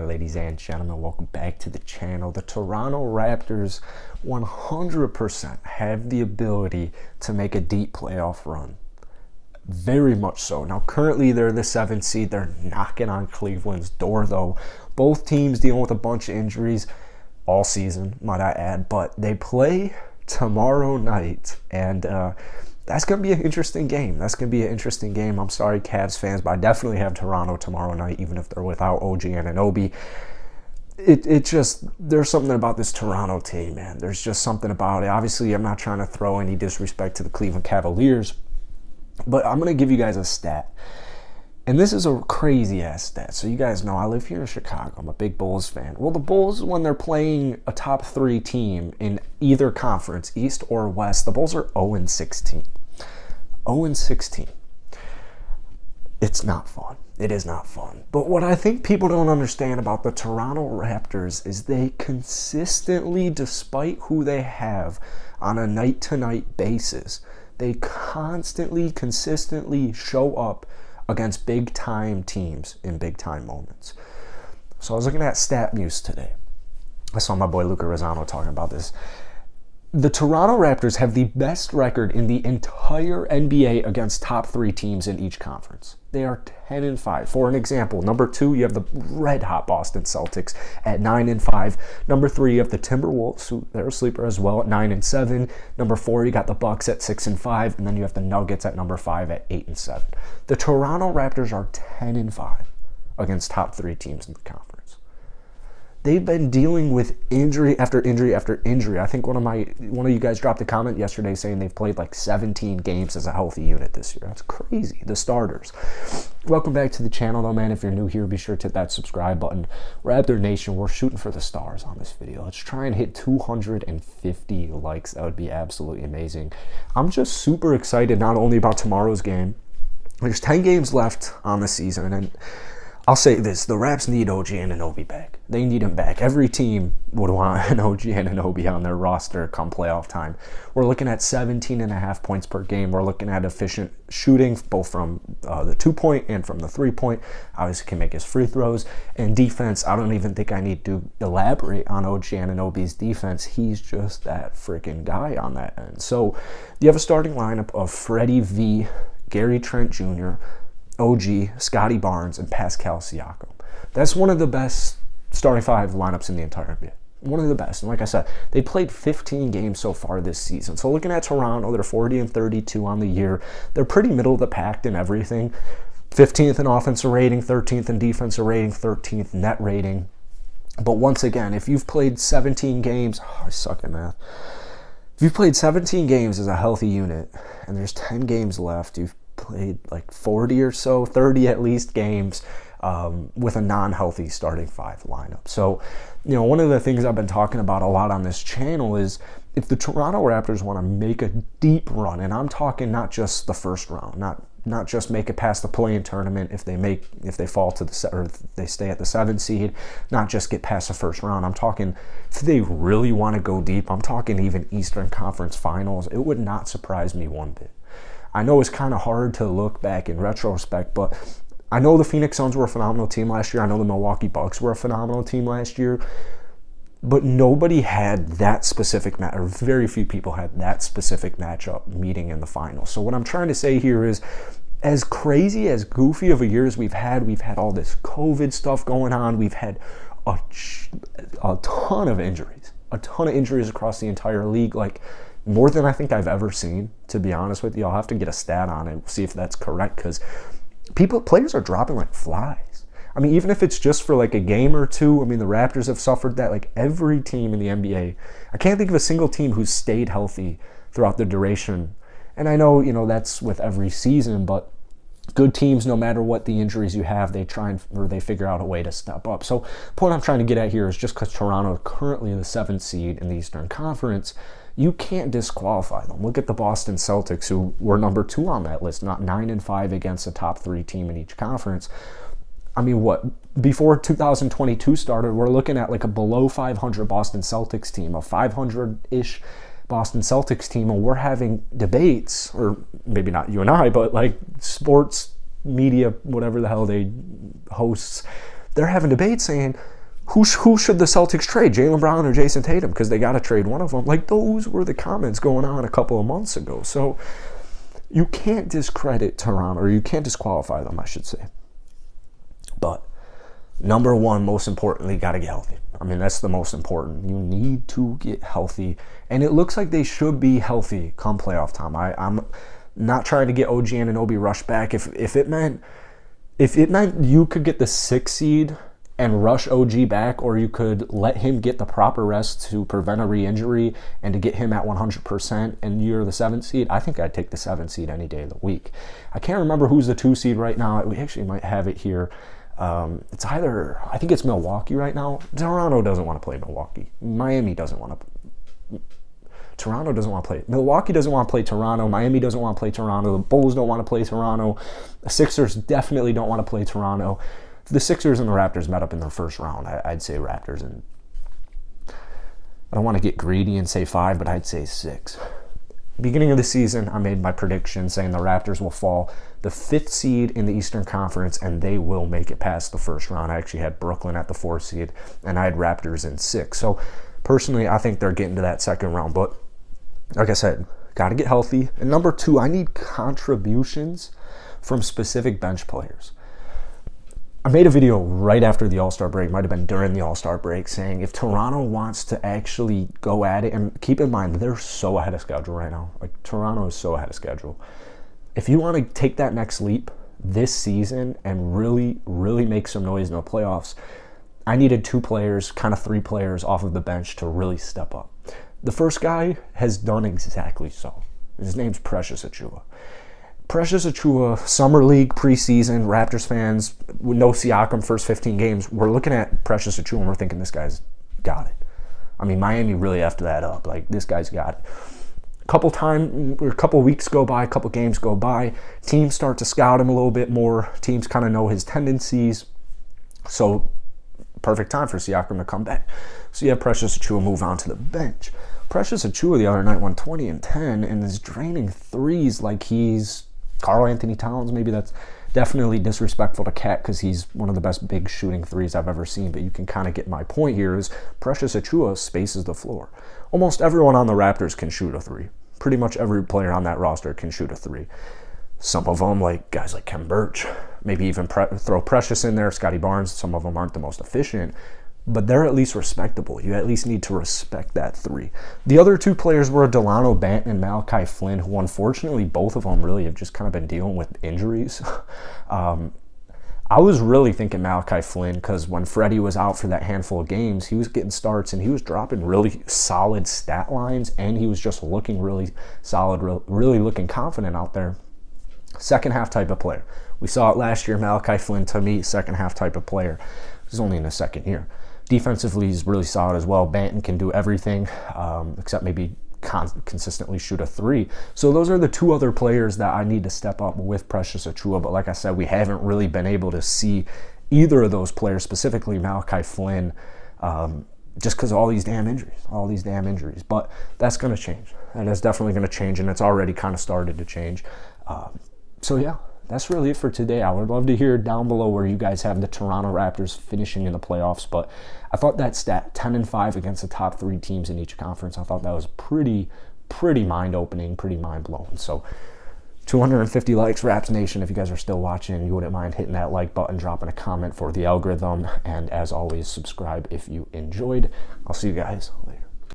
ladies and gentlemen, welcome back to the channel. The Toronto Raptors 100% have the ability to make a deep playoff run. Very much so. Now, currently they're the 7th seed. They're knocking on Cleveland's door, though. Both teams dealing with a bunch of injuries all season, might I add, but they play tomorrow night, and that's going to be an interesting game. I'm sorry, Cavs fans, but I definitely have Toronto tomorrow night, even if they're without OG Anunoby. It just, there's something about this Toronto team, man. There's just something about it. Obviously, I'm not trying to throw any disrespect to the Cleveland Cavaliers, but I'm going to give you guys a stat. And this is a crazy-ass stat. So you guys know I live here in Chicago. I'm a big Bulls fan. Well, the Bulls, when they're playing a top 3 team in either conference, East or West, the Bulls are 0-16. 0-16. It's not fun. It is not fun. But what I think people don't understand about the Toronto Raptors is they consistently, despite who they have on a night-to-night basis, they constantly, consistently show up against big-time teams in big-time moments. So I was looking at StatMuse today. I saw my boy Luca Rosano talking about this. The Toronto Raptors have the best record in the entire NBA against top 3 teams in each conference. They are 10-5. For an example, number 2, you have the red-hot Boston Celtics at 9-5. Number 3, you have the Timberwolves, who they're a sleeper as well, at 9-7. Number 4, you got the Bucks at 6-5, and then you have the Nuggets at number 5 at 8-7. The Toronto Raptors are 10-5 against top 3 teams in the conference. They've been dealing with injury after injury after injury. I think one of you guys dropped a comment yesterday saying they've played like 17 games as a healthy unit this year. That's crazy. The starters. Welcome back to the channel, though, man. If you're new here, be sure to hit that subscribe button. Raptor Nation, we're shooting for the stars on this video. Let's try and hit 250 likes. That would be absolutely amazing. I'm just super excited not only about tomorrow's game. There's 10 games left on the season, and I'll say this, the Raps need OG Anunoby back. They need him back. Every team would want an OG Anunoby on their roster come playoff time. We're looking at 17.5 points per game. We're looking at efficient shooting, both from the 2-point and from the 3-point. Obviously can make his free throws. And defense, I don't even think I need to elaborate on OG Anunoby's defense. He's just that freaking guy on that end. So you have a starting lineup of Freddie V, Gary Trent Jr., OG, Scotty Barnes, and Pascal Siakam. That's one of the best starting 5 lineups in the entire NBA. One of the best. And like I said, they played 15 games so far this season. So looking at Toronto, they're 40-32 on the year. They're pretty middle of the pack in everything. 15th in offensive rating, 13th in defensive rating, 13th net rating. But once again, if you've played 17 games, I suck at math. If you've played 17 games as a healthy unit, and there's 10 games left, you've played like 40 or so, 30 at least games with a non-healthy starting 5 lineup. So, you know, one of the things I've been talking about a lot on this channel is if the Toronto Raptors want to make a deep run, and I'm talking not just the first round, not just make it past the play-in tournament if they fall to the or if they stay at the 7th seed, not just get past the first round. I'm talking if they really want to go deep, I'm talking even Eastern Conference Finals. It would not surprise me one bit. I know it's kind of hard to look back in retrospect, but I know the Phoenix Suns were a phenomenal team last year. I know the Milwaukee Bucks were a phenomenal team last year, but nobody had that specific match, or very few people had that specific matchup meeting in the finals. So what I'm trying to say here is, as crazy, as goofy of a year as we've had all this COVID stuff going on. We've had a ton of injuries across the entire league, like more than I think I've ever seen, to be honest with you. I'll have to get a stat on it, see if that's correct, because players are dropping like flies. I mean, even if it's just for like a game or two, I mean, the Raptors have suffered that. Like every team in the NBA, I can't think of a single team who's stayed healthy throughout the duration. And I know, you know, that's with every season, but good teams, no matter what the injuries you have, they figure out a way to step up. So the point I'm trying to get at here is just because Toronto is currently in the 7th seed in the Eastern Conference, you can't disqualify them. Look at the Boston Celtics, who were number 2 on that list, not 9-5 against a top 3 team in each conference. I mean, before 2022 started, we're looking at like a below 500 Boston Celtics team, a 500-ish Boston Celtics team, and we're having debates, or maybe not you and I, but like sports media, whatever the hell they hosts, they're having debates saying, who should the Celtics trade, Jaylen Brown or Jason Tatum? Because they got to trade one of them. Like, those were the comments going on a couple of months ago. So you can't discredit Toronto, or you can't disqualify them, I should say. But number one, most importantly, got to get healthy. I mean, that's the most important. You need to get healthy. And it looks like they should be healthy come playoff time. I'm not trying to get OG Anunoby rushed back. If it meant you could get the 6th seed and rush OG back, or you could let him get the proper rest to prevent a re-injury and to get him at 100%, and you're the 7th seed, I think I'd take the 7th seed any day of the week. I can't remember who's the 2 seed right now. We actually might have it here. It's either, I think it's Milwaukee right now. Toronto doesn't want to play Milwaukee. Miami doesn't want to. Toronto doesn't want to play. Milwaukee doesn't want to play Toronto. Miami doesn't want to play Toronto. The Bulls don't want to play Toronto. The Sixers definitely don't want to play Toronto. The Sixers and the Raptors met up in their first round. I'd say Raptors, and I don't want to get greedy and say 5, but I'd say 6. Beginning of the season, I made my prediction saying the Raptors will fall the 5th seed in the Eastern Conference, and they will make it past the first round. I actually had Brooklyn at the 4th seed, and I had Raptors in 6. So personally, I think they're getting to that second round. But like I said, got to get healthy. And number 2, I need contributions from specific bench players. I made a video right after the All-Star break, might have been during the All-Star break, saying if Toronto wants to actually go at it, and keep in mind, they're so ahead of schedule right now. Like, Toronto is so ahead of schedule. If you want to take that next leap this season and really, really make some noise in the playoffs, I needed 2 players, kind of 3 players off of the bench to really step up. The first guy has done exactly so. His name's Precious Achiuwa. Precious Achiuwa, Summer League, preseason, Raptors fans, with no Siakam first 15 games, we're looking at Precious Achiuwa and we're thinking this guy's got it. I mean, Miami really effed that up. Like, this guy's got it. A couple weeks go by, a couple games go by, teams start to scout him a little bit more, teams kind of know his tendencies, so perfect time for Siakam to come back. So you have Precious Achiuwa move on to the bench. Precious Achiuwa the other night won 20 and 10 and is draining threes like he's Karl Anthony Towns. Maybe that's definitely disrespectful to Cat because he's one of the best big shooting threes I've ever seen, but you can kind of get my point here is Precious Achiuwa spaces the floor. Almost everyone on the Raptors can shoot a 3. Pretty much every player on that roster can shoot a 3. Some of them, like guys like Kem Birch, maybe even throw Precious in there, Scotty Barnes, some of them aren't the most efficient, but they're at least respectable. You at least need to respect that 3. The other 2 players were Delano Banton and Malachi Flynn, who unfortunately both of them really have just kind of been dealing with injuries. I was really thinking Malachi Flynn because when Freddie was out for that handful of games, he was getting starts and he was dropping really solid stat lines and he was just looking really solid, really looking confident out there. Second half type of player. We saw it last year. Malachi Flynn, to me, second half type of player. He's only in his second year. Defensively, he's really solid as well. Banton can do everything except maybe consistently shoot a 3. So those are the 2 other players that I need to step up with Precious Achiuwa. But like I said, we haven't really been able to see either of those players, specifically Malachi Flynn, just because of all these damn injuries. But that's going to change. That is definitely going to change, and it's already kind of started to change. So yeah, that's really it for today. I would love to hear down below where you guys have the Toronto Raptors finishing in the playoffs, but I thought that stat, 10-5 against the top 3 teams in each conference, I thought that was pretty mind-opening, pretty mind-blowing. So 250 likes, Raps Nation. If you guys are still watching, you wouldn't mind hitting that like button, dropping a comment for the algorithm, and as always, subscribe if you enjoyed. I'll see you guys later.